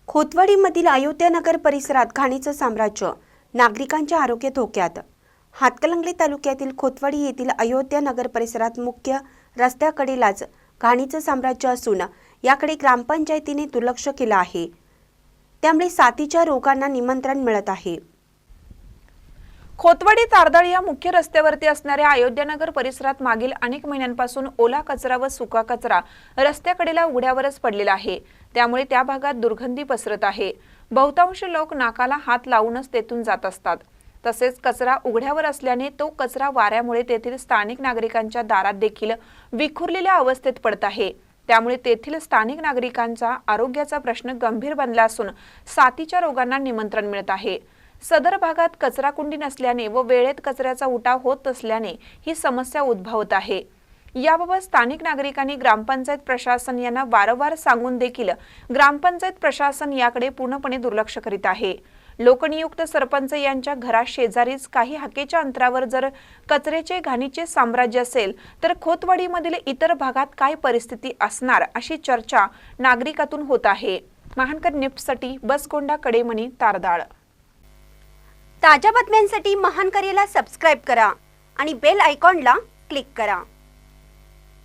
खोतवाडीमधील अयोध्यानगर परिसरात घाणीचं साम्राज्य, नागरिकांच्या आरोग्य धोक्यात। हातकणंगले तालुक्यातील खोतवाडी येथील अयोध्यानगर परिसरात मुख्य रस्त्याकडेलाच घाणीचं साम्राज्य असून याकडे ग्रामपंचायतीने दुर्लक्ष केलं आहे। त्यामुळे साथीच्या रोगांना निमंत्रण मिळत आहे। खोतवाडी तारदाळ या मुख्य रस्त्यावरती असणाऱ्या अयोध्यानगर परिसरात मागील अनेक महिन्यांपासून ओला कचरा व सुका कचरा रस्त्याकडेला उघड्यावरच पडलेला आहे। त्यामुळे त्या भागात दुर्गंधी पसरत आहे। बहुतांश लोक नाकाला हात लावूनच तेथून जात असतात। तसेच कचरा उघड्यावर असल्याने तो कचरा वाऱ्यामुळे तेथील स्थानिक नागरिकांच्या दारात देखील विखुरलेल्या अवस्थेत पडत आहे। त्यामुळे तेथील स्थानिक नागरिकांचा आरोग्याचा प्रश्न गंभीर बनला असून साथीच्या रोगांना निमंत्रण मिळत आहे। सदर भागात कचरा कुंडी नसल्याने व वेळेत कचऱ्याचा उठाव होत नसल्याने ही समस्या उद्भवत आहे। याबाबत स्थानिक नागरिकांनी ग्रामपंचायत प्रशासन यांना वारंवार सांगून देखील ग्रामपंचायत प्रशासन याकडे पूर्णपणे दुर्लक्ष करीत आहे। लोकनियुक्त सरपंच यांच्या घरा शेजारीच काही हाकेच्या अंतरावर जर कचऱ्याचे घाणीचे साम्राज्य असेल तर खोतवाडीमधील इतर भागात काय परिस्थिती असणार अशी चर्चा नागरिकातून होत आहे। महानकर न्यूजसाठी बसकोंडा कडेमणी तारदाळ। ताज्या बातम्यांसाठी महानकरेला सबस्क्राइब करा आणि बेल आयकॉनला क्लिक करा।